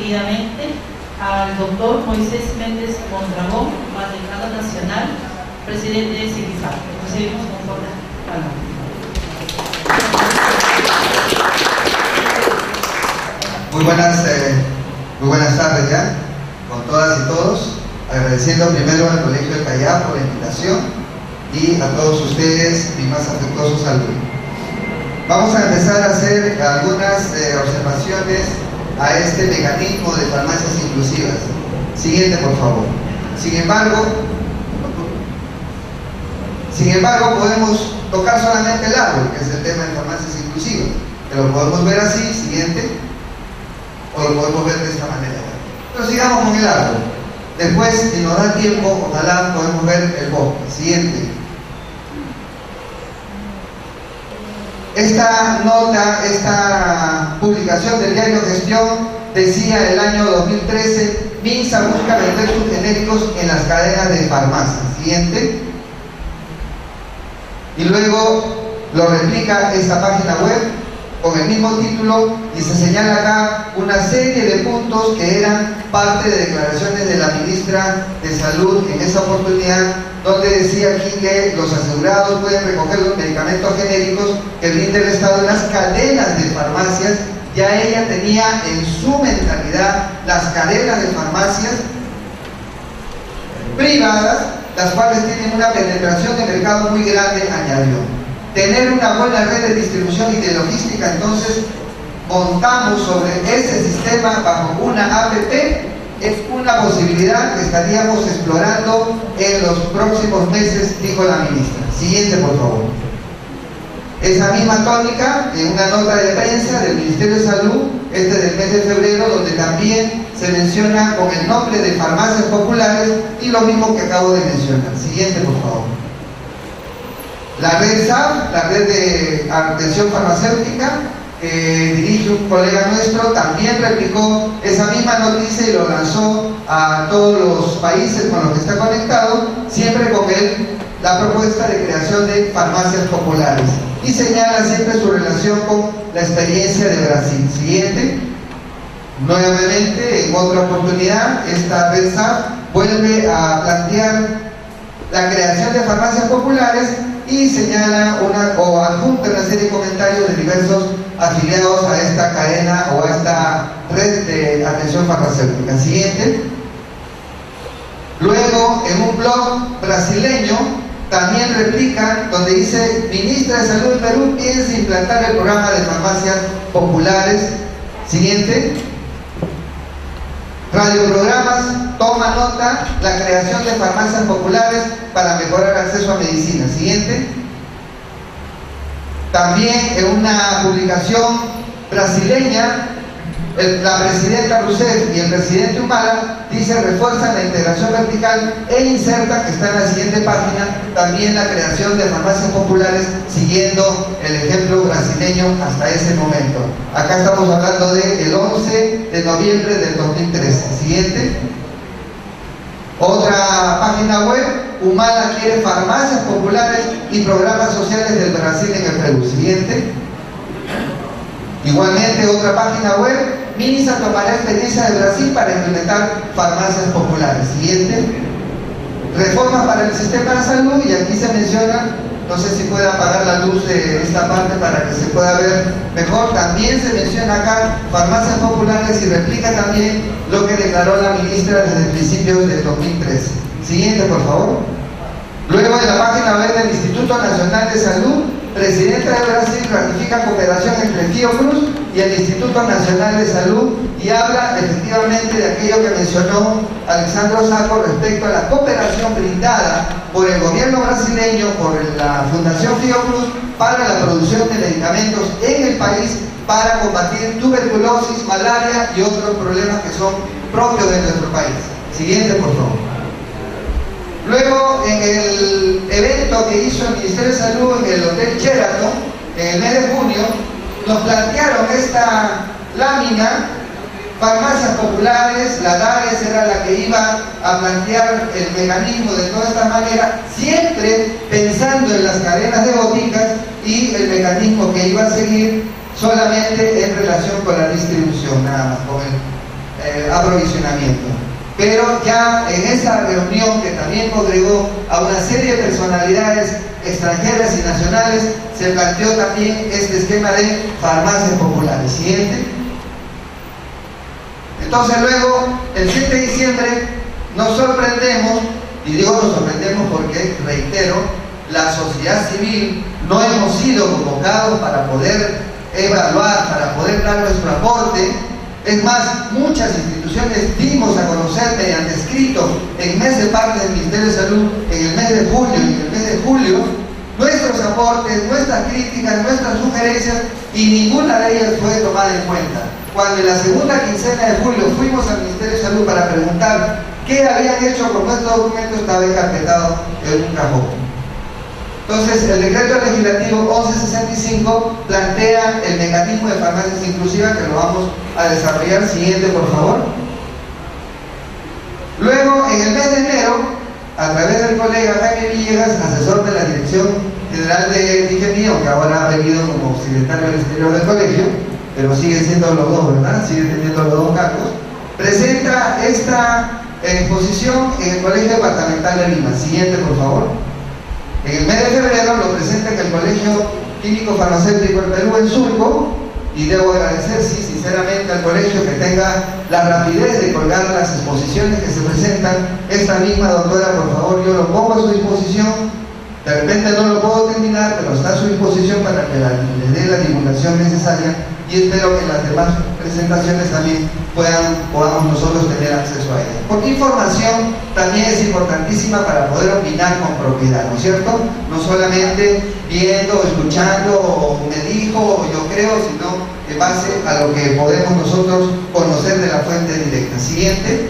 seguidamente al doctor Moisés Méndez Mondragón, magistrado nacional, presidente de Sigifar. Recibimos con cordial palabra. Muy buenas tardes ya, con todas y todos, agradeciendo primero al Colegio del Callao por la invitación y a todos ustedes mi más afectuoso saludo. Vamos a empezar a hacer algunas observaciones a este mecanismo de farmacias inclusivas. Siguiente, por favor. Sin embargo, podemos tocar solamente el árbol, que es el tema de farmacias inclusivas, que lo podemos ver así, siguiente, o lo podemos ver de esta manera. Pero sigamos con el árbol. Después, si nos da tiempo, ojalá podemos ver el bosque. Siguiente. Esta nota, esta publicación del diario Gestión decía el año 2013, MINSA busca vender sus genéricos en las cadenas de farmacias. Siguiente. Y luego lo replica esta página web con el mismo título y se señala acá una serie de puntos que eran parte de declaraciones de la ministra de Salud en esa oportunidad, donde decía aquí que los asegurados pueden recoger los medicamentos genéricos que brinda el Estado en las cadenas de farmacias. Ya ella tenía en su mentalidad las cadenas de farmacias privadas, las cuales tienen una penetración de mercado muy grande, añadió. Tener una buena red de distribución y de logística, entonces montamos sobre ese sistema bajo una APP, es una posibilidad que estaríamos explorando en los próximos meses, dijo la ministra. Siguiente, por favor. Esa misma tónica, en una nota de prensa del Ministerio de Salud, del mes de febrero, donde también se menciona con el nombre de farmacias populares y lo mismo que acabo de mencionar. Siguiente, por favor. La red SAF, la red de atención farmacéutica, que dirige un colega nuestro, también replicó esa misma noticia y lo lanzó a todos los países con los que está conectado, siempre con la propuesta de creación de farmacias populares. Y señala siempre su relación con la experiencia de Brasil. Siguiente. Nuevamente, en otra oportunidad, esta red SAF vuelve a plantear la creación de farmacias populares y señala o adjunta una serie de comentarios de diversos afiliados a esta cadena o a esta red de atención farmacéutica. Siguiente. Luego, en un blog brasileño, también replican, donde dice: Ministra de Salud de Perú piensa implantar el programa de farmacias populares. Siguiente. Radioprogramas, toma nota, la creación de farmacias populares para mejorar el acceso a medicina. Siguiente. También en una publicación brasileña, la presidenta Rousseff y el presidente Humala dice: refuerzan la integración vertical e inserta, que está en la siguiente página, también la creación de farmacias populares, siguiendo el ejemplo brasileño hasta ese momento. Acá estamos hablando del 11 de noviembre del 2013. Siguiente. Otra página web: Humala quiere farmacias populares y programas sociales del Brasil en el Perú. Siguiente. Igualmente, otra página web: MINSA tomará experiencia de Brasil para implementar farmacias populares. Siguiente. Reformas para el sistema de salud, y aquí se menciona, no sé si puede apagar la luz de esta parte para que se pueda ver mejor. También se menciona acá farmacias populares y replica también lo que declaró la ministra desde principios del 2013. Siguiente, por favor. Luego, en la página web del Instituto Nacional de Salud, Presidenta de Brasil ratifica cooperación entre Fiocruz y el Instituto Nacional de Salud y habla efectivamente de aquello que mencionó Alexandro Sacco respecto a la cooperación brindada por el gobierno brasileño, por la Fundación Fiocruz, para la producción de medicamentos en el país para combatir tuberculosis, malaria y otros problemas que son propios de nuestro país. Siguiente, por favor. Luego, en el evento que hizo el Ministerio de Salud en el Hotel Sheraton, en el mes de junio, nos plantearon esta lámina: farmacias populares. La DARES era la que iba a plantear el mecanismo de toda esta manera, siempre pensando en las cadenas de boticas, y el mecanismo que iba a seguir solamente en relación con la distribución, nada más, con aprovisionamiento. Pero ya en esa reunión, que también congregó a una serie de personalidades extranjeras y nacionales, se planteó también este esquema de farmacias populares. Siguiente. Entonces luego, el 7 de diciembre, nos sorprendemos, y digo nos sorprendemos porque, reitero, la sociedad civil no hemos sido convocados para poder evaluar, para poder dar nuestro aporte. Es más, muchas instituciones dimos a conocer mediante escrito en mes de parte del Ministerio de Salud, en el mes de junio y en el mes de julio, nuestros aportes, nuestras críticas, nuestras sugerencias, y ninguna de ellas fue tomada en cuenta. Cuando en la segunda quincena de julio fuimos al Ministerio de Salud para preguntar qué habían hecho con nuestro documento, estaba encarpetado en un cajón. Entonces, el decreto legislativo 1165 plantea el mecanismo de farmacias inclusivas, que lo vamos a desarrollar. Siguiente, por favor. Luego, en el mes de enero, a través del colega Jaime Villegas, asesor de la Dirección General de Ingeniería, que ahora ha venido como secretario del exterior del colegio, pero siguen siendo los dos, ¿verdad? Siguen teniendo los dos cargos. Presenta esta exposición en el Colegio Departamental de Lima. Siguiente, por favor. En el mes de febrero lo presenta en el Colegio Químico Farmacéutico del Perú, en Surco, y debo agradecer, sí, sinceramente al colegio que tenga la rapidez de colgar las exposiciones que se presentan. Esta misma doctora, por favor, yo lo pongo a su disposición. De repente no lo puedo terminar, pero está a su disposición para que le dé la divulgación necesaria, y espero que las demás presentaciones también podamos nosotros tener acceso a ella. Porque información también es importantísima para poder opinar con propiedad, ¿no es cierto? No solamente viendo, escuchando, o me dijo, o yo creo, sino en base a lo que podemos nosotros conocer de la fuente directa. Siguiente.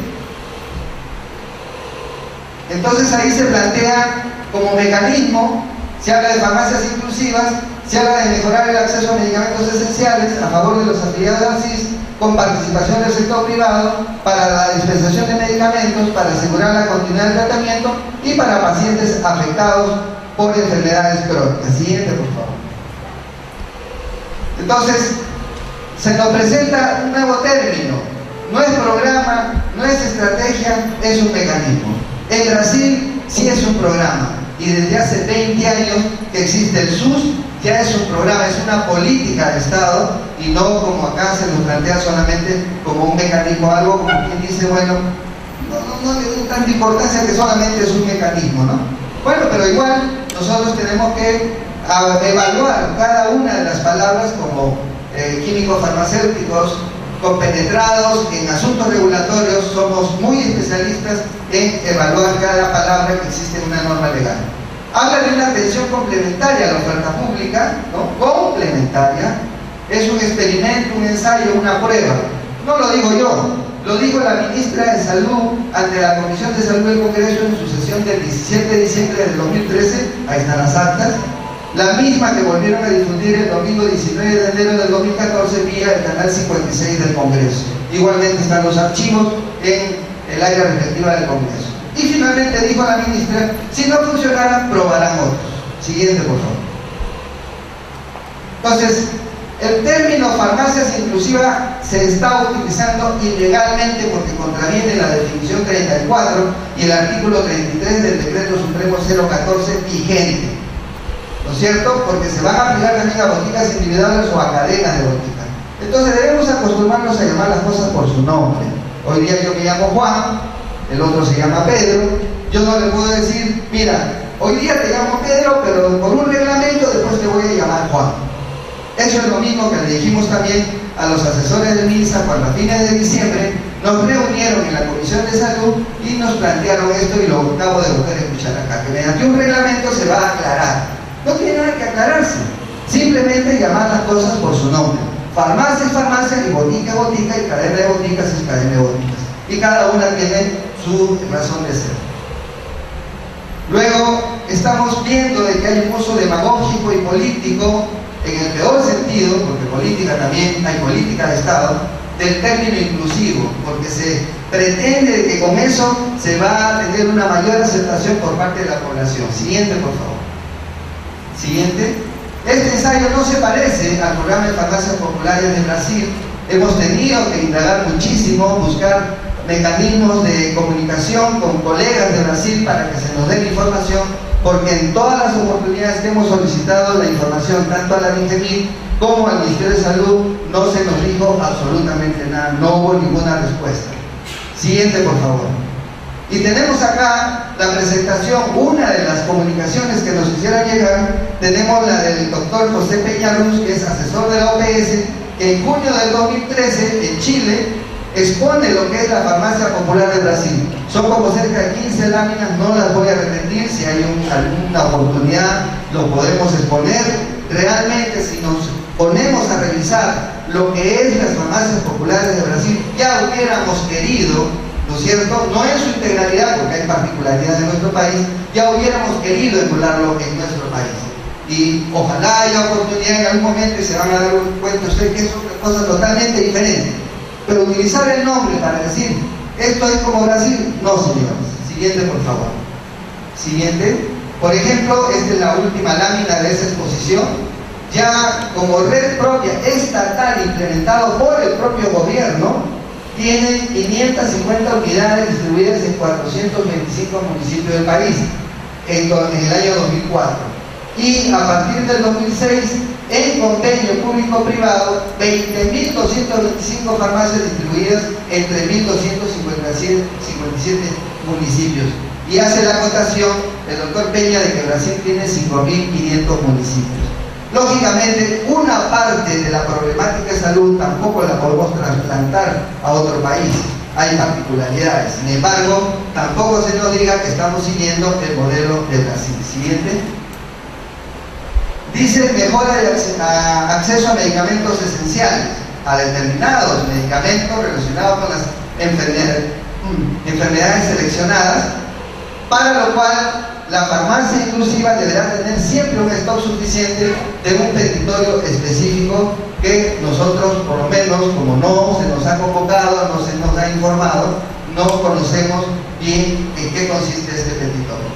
Entonces ahí se plantea como mecanismo, se habla de farmacias inclusivas, se habla de mejorar el acceso a medicamentos esenciales a favor de los afiliados al CIS, con participación del sector privado para la dispensación de medicamentos, para asegurar la continuidad del tratamiento y para pacientes afectados por enfermedades crónicas. Siguiente, por favor. Entonces, se nos presenta un nuevo término. No es programa, no es estrategia, es un mecanismo. En Brasil sí es un programa, y desde hace 20 años que existe el SUS, ya es un programa, es una política de Estado, y no como acá se nos plantea solamente como un mecanismo, algo como quien dice, bueno, no le doy tanta importancia, que solamente es un mecanismo, ¿no? Bueno, pero igual nosotros tenemos que evaluar cada una de las palabras como químicos farmacéuticos compenetrados en asuntos regulatorios. Somos muy especialistas en evaluar cada palabra que existe en una norma legal. Habla de una atención complementaria a la oferta pública, ¿no? Complementaria. Es un experimento, un ensayo, una prueba. No lo digo yo, lo dijo la ministra de Salud ante la Comisión de Salud del Congreso en su sesión del 17 de diciembre del 2013, ahí están las actas, la misma que volvieron a difundir el domingo 19 de enero del 2014 vía el canal 56 del Congreso. Igualmente están los archivos en el área respectiva del Congreso. Y finalmente dijo la ministra, si no funcionaran, probarán otros. Siguiente, por favor. Entonces, el término farmacias inclusivas se está utilizando ilegalmente porque contraviene la definición 34 y el artículo 33 del Decreto Supremo 014 vigente, ¿no es cierto? Porque se van a aplicar también a boticas individuales o a cadenas de boticas. Entonces debemos acostumbrarnos a llamar las cosas por su nombre. Hoy día yo me llamo Juan, el otro se llama Pedro. Yo no le puedo decir, mira, hoy día te llamo Pedro, pero por un reglamento después te voy a llamar Juan. Eso es lo mismo que le dijimos también a los asesores de MINSA cuando a fines de diciembre nos reunieron en la Comisión de Salud y nos plantearon esto, y lo acabo de volver a escuchar acá, que mediante un reglamento se va a aclarar. No tiene nada que aclararse, simplemente llamar las cosas por su nombre. Farmacia es farmacia, y botica es botica, y cadena de boticas es cadena de boticas. Y cada una tiene su razón de ser. Luego, estamos viendo de que hay un uso demagógico y político, en el peor sentido, porque política también hay política de Estado, del término inclusivo, porque se pretende que con eso se va a tener una mayor aceptación por parte de la población. Siguiente, por favor. Siguiente. Este ensayo no se parece al programa de farmacias populares de Brasil, hemos tenido que indagar muchísimo, buscar mecanismos de comunicación con colegas de Brasil para que se nos dé la información, porque en todas las oportunidades que hemos solicitado la información, tanto a la DINGEMIN como al Ministerio de Salud, no se nos dijo absolutamente nada, no hubo ninguna respuesta. Siguiente, por favor. Y tenemos acá la presentación, una de las comunicaciones que nos hicieron llegar, tenemos la del doctor José Peñarús, que es asesor de la OPS, que en junio del 2013 en Chile expone lo que es la farmacia popular de Brasil. Son como cerca de 15 láminas, no las voy a repetir, si hay alguna oportunidad lo podemos exponer. Realmente, si nos ponemos a revisar lo que es las farmacias populares de Brasil, ya hubiéramos querido, ¿no es cierto?, no en su integralidad, porque hay particularidades en nuestro país, ya hubiéramos querido emularlo en nuestro país. Y ojalá haya oportunidad en algún momento y se van a dar cuenta ustedes que es otra cosa totalmente diferente. Pero utilizar el nombre para decir esto es como Brasil, no, señores. Siguiente, por favor. Siguiente. Por ejemplo, esta es la última lámina de esa exposición. Ya como red propia estatal implementado por el propio gobierno, tienen 550 unidades distribuidas en 425 municipios del país en el año 2004. Y a partir del 2006, en convenio público-privado, 20.225 farmacias distribuidas entre 1.257 municipios. Y hace la acotación el doctor Peña de que Brasil tiene 5.500 municipios. Lógicamente, una parte de la problemática de salud tampoco la podemos trasplantar a otro país. Hay particularidades. Sin embargo, tampoco se nos diga que estamos siguiendo el modelo de Brasil. Siguiente. Dice mejora de acceso a medicamentos esenciales, a determinados medicamentos relacionados con las enfermedades seleccionadas, para lo cual la farmacia inclusiva deberá tener siempre un stock suficiente de un petitorio específico que nosotros, por lo menos, como no se nos ha convocado, no se nos ha informado, no conocemos bien en qué consiste este petitorio.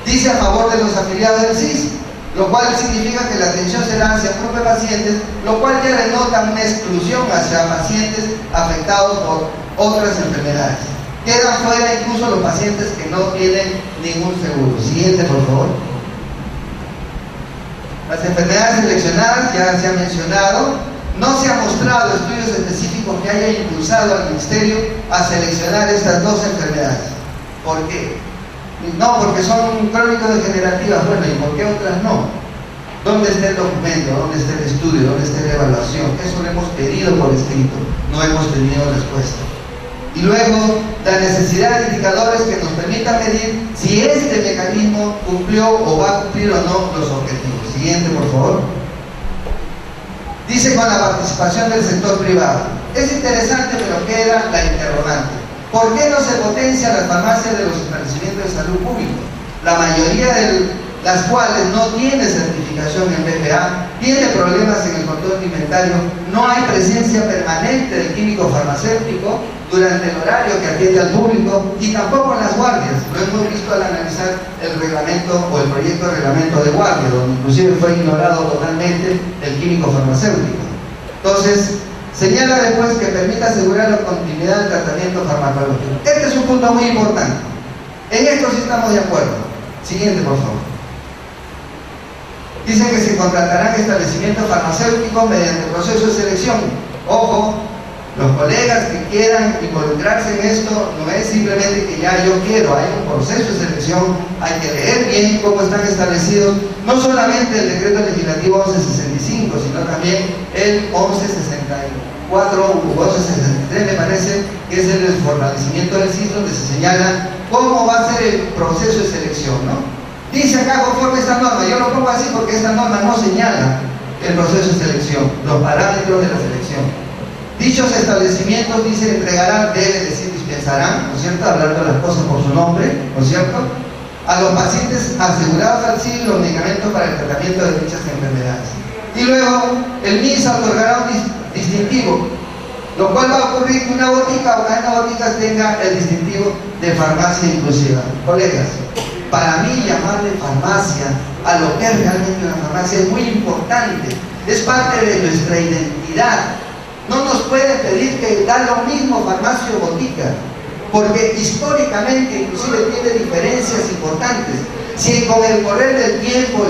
Dice a favor de los afiliados del CIS, lo cual significa que la atención será hacia propios pacientes, lo cual ya denota una exclusión hacia pacientes afectados por otras enfermedades. Quedan fuera incluso los pacientes que no tienen ningún seguro. Siguiente, por favor. Las enfermedades seleccionadas ya se ha mencionado. No se han mostrado estudios específicos que hayan impulsado al Ministerio a seleccionar estas dos enfermedades. ¿Por qué? No, porque son crónico-degenerativas. Bueno, ¿y por qué otras no? ¿Dónde está el documento? ¿Dónde está el estudio? ¿Dónde está la evaluación? Eso lo hemos pedido por escrito, no hemos tenido respuesta. Y luego, la necesidad de indicadores que nos permitan medir si este mecanismo cumplió o va a cumplir o no los objetivos. Siguiente, por favor. Dice con la participación del sector privado. Es interesante, pero queda la interrogante. ¿Por qué no se potencia las farmacias de los establecimientos de salud públicos? La mayoría de las cuales no tiene certificación en BPA, tiene problemas en el control alimentario, no hay presencia permanente del químico farmacéutico durante el horario que atiende al público y tampoco en las guardias. Lo hemos visto al analizar el reglamento o el proyecto de reglamento de guardia, donde inclusive fue ignorado totalmente el químico farmacéutico. Entonces, señala después que permita asegurar la continuidad del tratamiento farmacológico. Este es un punto muy importante. En esto sí estamos de acuerdo. Siguiente, por favor. Dice que se contratarán establecimientos farmacéuticos mediante proceso de selección. Ojo, los colegas que quieran involucrarse en esto, no es simplemente que ya yo quiero, hay un proceso de selección, hay que leer bien cómo están establecidos, no solamente el decreto legislativo 1165, sino también el 1164 u 1163, me parece, que es el fortalecimiento del CIS, donde se señala cómo va a ser el proceso de selección, ¿no? Dice acá conforme esta norma, yo lo pongo así porque esta norma no señala el proceso de selección, los parámetros de la selección. Dichos establecimientos, dice, entregarán, debe decir, dispensarán, ¿no es cierto?, hablando de las cosas por su nombre, ¿no es cierto?, a los pacientes asegurados al CIS los medicamentos para el tratamiento de dichas enfermedades. Y luego, el MIS otorgará un distintivo, lo cual va a ocurrir que una botica o cadena de boticas tenga el distintivo de farmacia inclusiva. Colegas, para mí llamarle farmacia a lo que es realmente una farmacia es muy importante, es parte de nuestra identidad. No nos pueden pedir que da lo mismo farmacia o botica, porque históricamente inclusive tiene diferencias importantes. Si con el correr del tiempo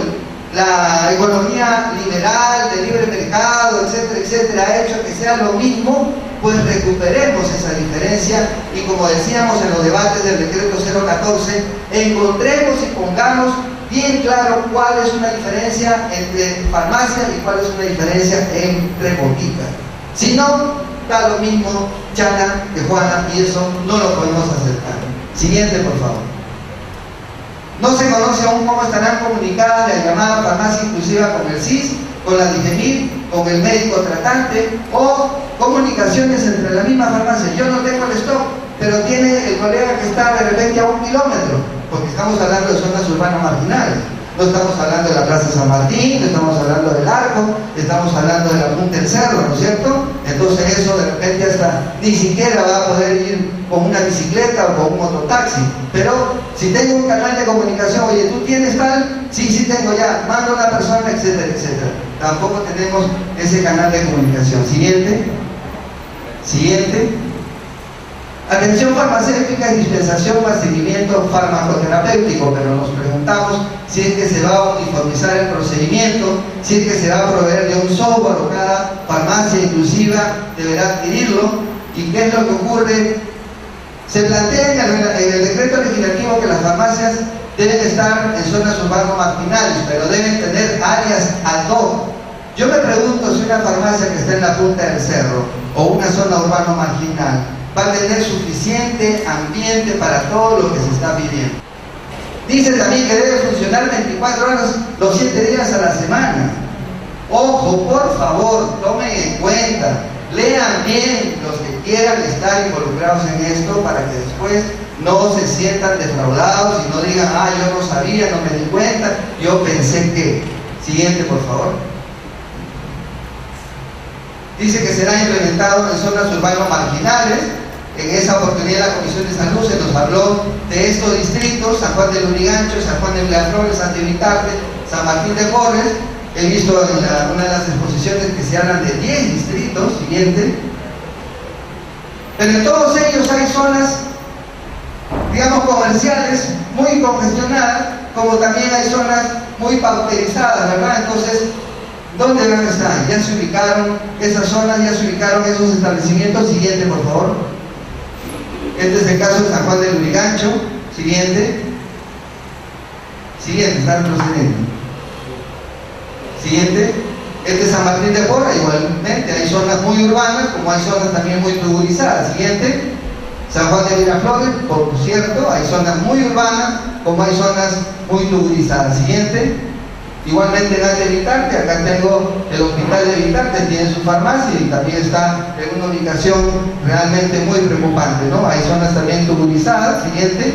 la economía liberal, de libre mercado, etcétera, etcétera, ha hecho que sea lo mismo, pues recuperemos esa diferencia y, como decíamos en los debates del decreto 014, encontremos y pongamos bien claro cuál es una diferencia entre farmacia y cuál es una diferencia entre botica. Si no, da lo mismo Chana que Juana, y eso no lo podemos aceptar. Siguiente, por favor. No se conoce aún cómo estarán comunicadas la llamada farmacia inclusiva con el CIS, con la DIGEMIR, con el médico tratante, o comunicaciones entre la misma farmacia. Yo no tengo el stock, pero tiene el colega que está de repente a 1 kilómetro, porque estamos hablando de zonas urbanas marginales. No estamos hablando de la Plaza San Martín, no estamos hablando del Arco, estamos hablando de la Punta del Cerro, ¿no es cierto? Entonces eso de repente hasta ni siquiera va a poder ir con una bicicleta o con un mototaxi. Pero si tengo un canal de comunicación, oye, ¿tú tienes tal? Sí, sí tengo ya, mando a una persona, etcétera, etcétera. Tampoco tenemos ese canal de comunicación. Siguiente. Siguiente. Atención farmacéutica y dispensación más seguimiento farmacoterapéutico, pero nos preguntamos si es que se va a uniformizar el procedimiento, si es que se va a proveer de un software o cada farmacia inclusiva deberá adquirirlo, y qué es lo que ocurre. Se plantea en el decreto legislativo que las farmacias deben estar en zonas urbanas marginales, pero deben tener áreas ad hoc. Yo me pregunto si una farmacia que está en la Punta del Cerro o una zona urbana marginal va a tener suficiente ambiente para todo lo que se está pidiendo. Dice también que debe funcionar 24 horas los 7 días a la semana. Ojo, por favor, tomen en cuenta, lean bien los que quieran estar involucrados en esto para que después no se sientan defraudados y no digan, ah, yo no sabía, no me di cuenta, yo pensé que. Siguiente, por favor. Dice que será implementado en zonas urbanas marginales. En esa oportunidad la Comisión de Salud se nos habló de estos distritos: San Juan de Lurigancho, San Juan de Miraflores, Santa Vitarte, San Martín de Porres. He visto en una de las exposiciones que se hablan de 10 distritos. Siguiente. Pero en todos ellos hay zonas, digamos, comerciales muy congestionadas, como también hay zonas muy pauperizadas, ¿verdad? Entonces, ¿dónde van a estar? Ya se ubicaron esas zonas, ya se ubicaron esos establecimientos. Siguiente, por favor. Este es el caso de San Juan de Lurigancho. Siguiente. Siguiente, está retrocediendo. Siguiente. Este es San Martín de Porres, igualmente. Hay zonas muy urbanas, como hay zonas también muy tuburizadas. Siguiente. San Juan de Miraflores, por cierto, hay zonas muy urbanas, como hay zonas muy tuburizadas. Siguiente. Igualmente en Alto Vitarte, acá tengo el hospital de Vitarte, tiene su farmacia y también está en una ubicación realmente muy preocupante, ¿no? Hay zonas también tuburizadas. Siguiente.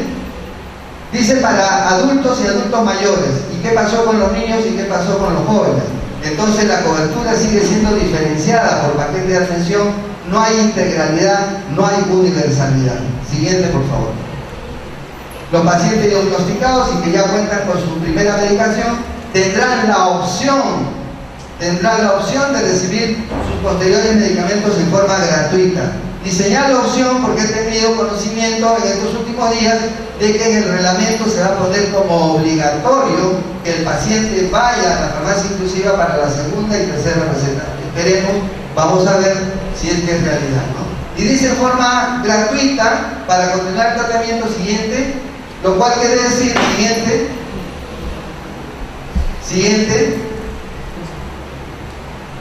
Dice para adultos y adultos mayores. ¿Y qué pasó con los niños y qué pasó con los jóvenes? Entonces la cobertura sigue siendo diferenciada por paquete de atención, no hay integralidad, no hay universalidad. Siguiente, por favor. Los pacientes diagnosticados y que ya cuentan con su primera medicación tendrán la opción de recibir sus posteriores medicamentos en forma gratuita. Diseñar la opción porque he tenido conocimiento en estos últimos días de que en el reglamento se va a poner como obligatorio que el paciente vaya a la farmacia inclusiva para la segunda y tercera receta. Esperemos, vamos a ver si es que es realidad, ¿no? Y dice en forma gratuita para continuar el tratamiento. Siguiente, lo cual quiere decir, siguiente,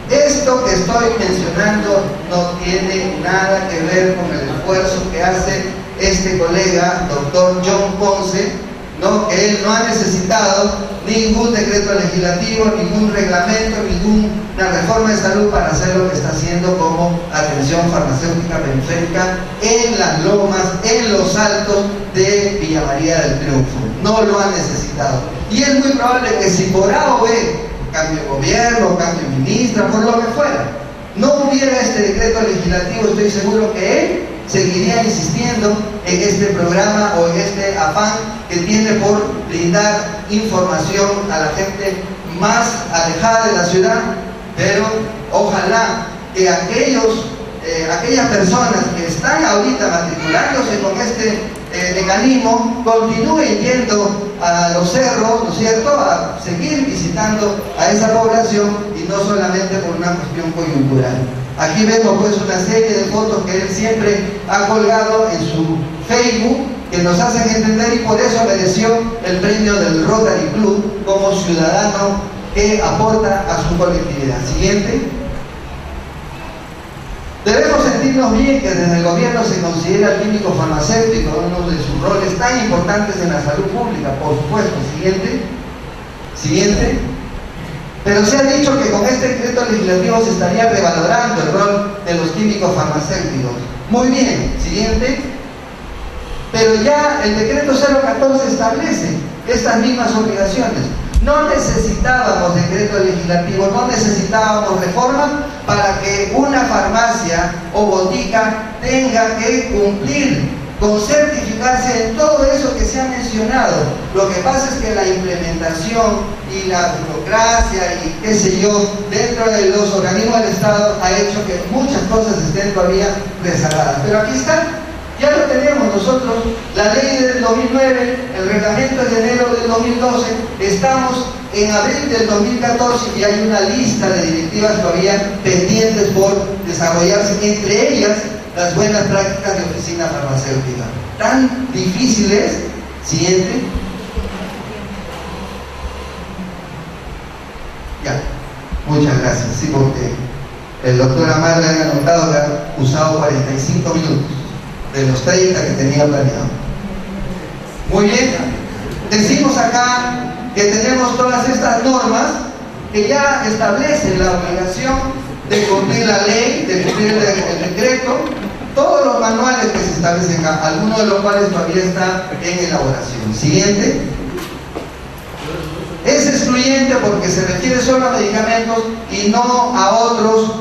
esto que estoy mencionando no tiene nada que ver con el esfuerzo que hace este colega, doctor John Ponce, ¿no? Que él no ha necesitado ningún decreto legislativo, ningún reglamento, ninguna reforma de salud para hacer lo que está haciendo como atención farmacéutica periférica en las lomas, en los altos de Villa María del Triunfo. No lo ha necesitado. Y es muy probable que si por A o B, cambio de gobierno, cambio de ministra, por lo que fuera, no hubiera este decreto legislativo, estoy seguro que él seguiría insistiendo en este programa o en este afán que tiene por brindar información a la gente más alejada de la ciudad. Pero ojalá que aquellos aquellas personas que están ahorita matriculándose con este mecanismo continúen yendo a los cerros, ¿no es cierto?, a seguir visitando a esa población y no solamente por una cuestión coyuntural. Aquí vemos pues una serie de fotos que él siempre ha colgado en su Facebook, que nos hacen entender, y por eso mereció el premio del Rotary Club como ciudadano que aporta a su colectividad. Siguiente. Debemos sentirnos bien que desde el gobierno se considera el químico farmacéutico uno de sus roles tan importantes en la salud pública, por supuesto. Siguiente. Siguiente. Pero se ha dicho que con este decreto legislativo se estaría revalorando el rol de los químicos farmacéuticos. Muy bien. Siguiente. Pero ya el decreto 014 establece estas mismas obligaciones. No necesitábamos decreto legislativo, no necesitábamos reforma para que una farmacia o botica tenga que cumplir con certificarse en todo eso que se ha mencionado. Lo que pasa es que la implementación y la burocracia y qué sé yo, dentro de los organismos del Estado ha hecho que muchas cosas estén todavía rezagadas. Pero aquí está. Ya lo tenemos nosotros, la ley del 2009, el reglamento de enero del 2012, estamos en abril del 2014 y hay una lista de directivas todavía pendientes por desarrollarse, entre ellas las buenas prácticas de oficina farmacéutica. Tan difíciles. Siguiente. Ya, muchas gracias. Sí, porque el doctor Amar le ha anotado que ha usado 45 minutos. De los 30 que tenía planeado. Muy bien, decimos acá que tenemos todas estas normas que ya establecen la obligación de cumplir la ley, de cumplir el decreto, todos los manuales que se establecen acá, algunos de los cuales todavía están en elaboración. Siguiente. Es excluyente porque se refiere solo a medicamentos y no a otros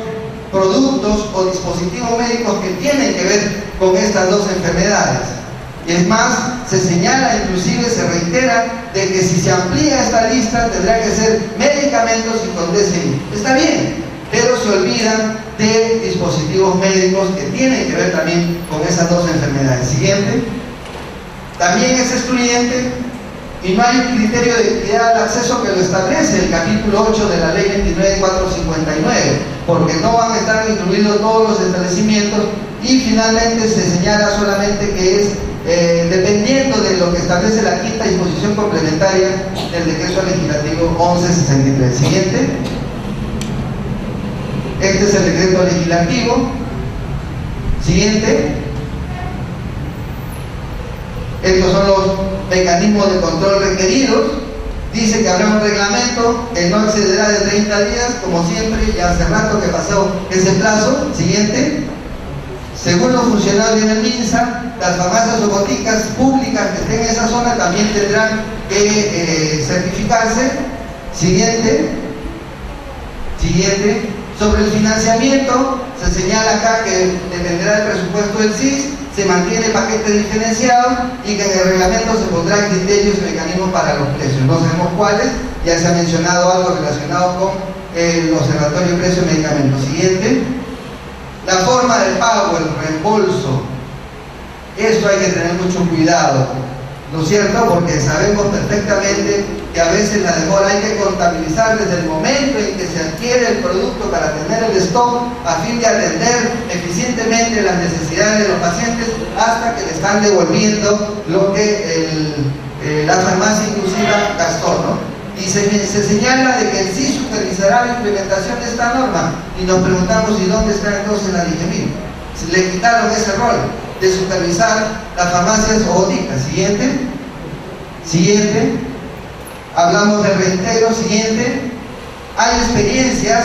productos o dispositivos médicos que tienen que ver con estas dos enfermedades. Y es más, se señala, inclusive se reitera, de que si se amplía esta lista tendrá que ser medicamentos y con DCI. Está bien, pero se olvidan de dispositivos médicos que tienen que ver también con esas dos enfermedades. Siguiente. También es excluyente y no hay un criterio de equidad al acceso que lo establece el capítulo 8 de la ley 29459, porque no van a estar incluidos todos los establecimientos, y finalmente se señala solamente que es dependiendo de lo que establece la quinta disposición complementaria del decreto legislativo 1163. Siguiente. Este es el decreto legislativo. Siguiente. Estos son los mecanismos de control requeridos. Dice que habrá un reglamento que no excederá de 30 días, como siempre, ya hace rato que pasó ese plazo. Siguiente. Según los funcionarios del MINSA, las farmacias o boticas públicas que estén en esa zona también tendrán que certificarse. Siguiente. Siguiente. Sobre el financiamiento, se señala acá que dependerá del presupuesto del CIS, se mantiene paquete diferenciado y que en el reglamento se pondrán criterios y mecanismos para los precios. No sabemos cuáles, ya se ha mencionado algo relacionado con el observatorio de precios de medicamentos. Siguiente. La forma de pago, el reembolso, esto hay que tener mucho cuidado, ¿no es cierto? Porque sabemos perfectamente que a veces la demora hay que contabilizar desde el momento en que se adquiere el producto para tener el stock a fin de atender eficientemente las necesidades de los pacientes hasta que le están devolviendo lo que la farmacia inclusiva gastó, ¿no? Y se señala de que el sí supervisará la implementación de esta norma, y nos preguntamos, ¿y dónde está entonces la DIGEMIN? Le quitaron ese rol de supervisar las farmacias o boticas. Siguiente. Siguiente. Hablamos del reintegro. Siguiente. Hay experiencias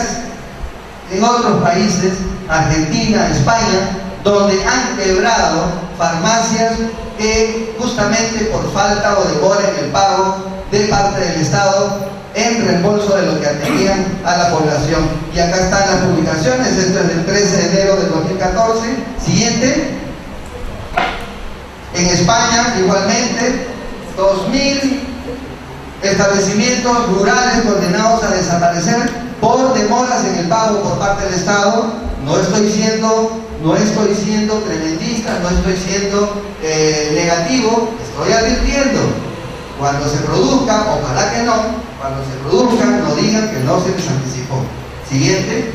en otros países, Argentina, España, donde han quebrado farmacias que justamente por falta o demora en el pago de parte del Estado en reembolso de lo que atendían a la población. Y acá están las publicaciones, esto es del 13 de enero del 2014. Siguiente. En España, igualmente, 2.000 establecimientos rurales condenados a desaparecer por demoras en el pago por parte del Estado. No estoy siendo No estoy siendo tremendista, no estoy siendo negativo, estoy advirtiendo. Cuando se produzca, ojalá que no, cuando se produzca, no digan que no se les anticipó. Siguiente.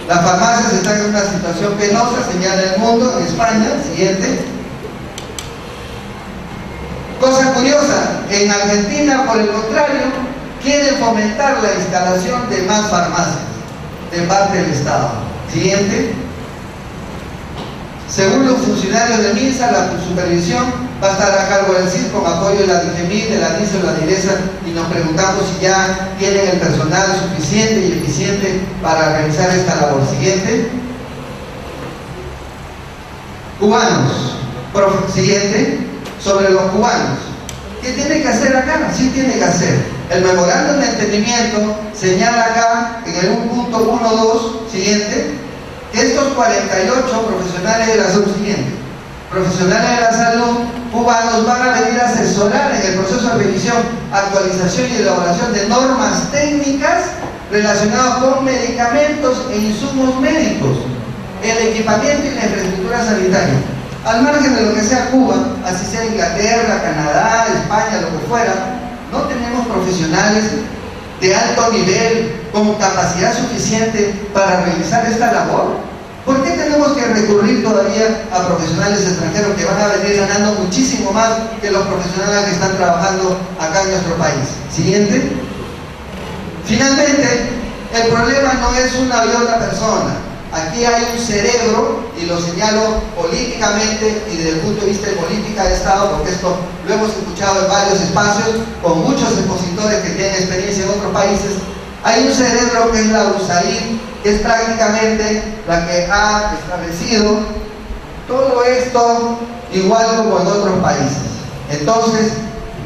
Las farmacias están en una situación penosa, señala el mundo, en España. Siguiente. Cosa curiosa, en Argentina, por el contrario, quieren fomentar la instalación de más farmacias de parte del Estado. Siguiente. Según los funcionarios de MINSA, la supervisión va a estar a cargo del CIS con apoyo de la DIGEMIN, de la DISO, de la DIRESA, y nos preguntamos si ya tienen el personal suficiente y eficiente para realizar esta labor. Siguiente. Cubanos. Siguiente. Sobre los cubanos. ¿Qué tiene que hacer acá? Sí tiene que hacer. El memorándum de entendimiento señala acá, en el 1.12, siguiente, que estos 48 profesionales de la salud, siguiente, profesionales de la salud cubanos van a venir a asesorar en el proceso de revisión, actualización y elaboración de normas técnicas relacionadas con medicamentos e insumos médicos, el equipamiento y la infraestructura sanitaria. Al margen de lo que sea Cuba, así sea Inglaterra, Canadá, España, lo que fuera, no tenemos profesionales de alto nivel con capacidad suficiente para realizar esta labor. ¿Por qué tenemos que recurrir todavía a profesionales extranjeros que van a venir ganando muchísimo más que los profesionales que están trabajando acá en nuestro país? Siguiente. Finalmente, el problema no es una y otra persona. Aquí hay un cerebro, y lo señalo políticamente y desde el punto de vista de política de Estado, porque esto lo hemos escuchado en varios espacios, con muchos expositores que tienen experiencia en otros países. Hay un cerebro que es la USAID, que es prácticamente la que ha establecido todo esto igual como en otros países. Entonces,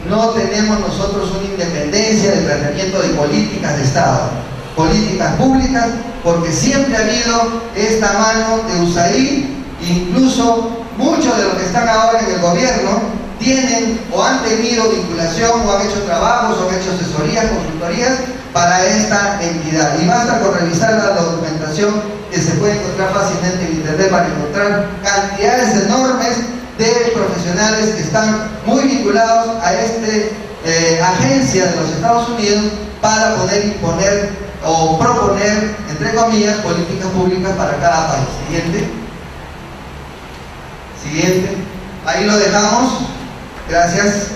no tenemos nosotros una independencia de tratamiento de políticas de Estado, políticas públicas, porque siempre ha habido esta mano de USAID. Incluso muchos de los que están ahora en el gobierno tienen o han tenido vinculación o han hecho trabajos o han hecho asesorías, consultorías para esta entidad. Y basta con revisar la documentación que se puede encontrar fácilmente en internet para encontrar cantidades enormes de profesionales que están muy vinculados a esta agencia de los Estados Unidos para poder imponer o proponer, entre comillas, políticas públicas para cada país. Siguiente. Siguiente. Ahí lo dejamos. Gracias.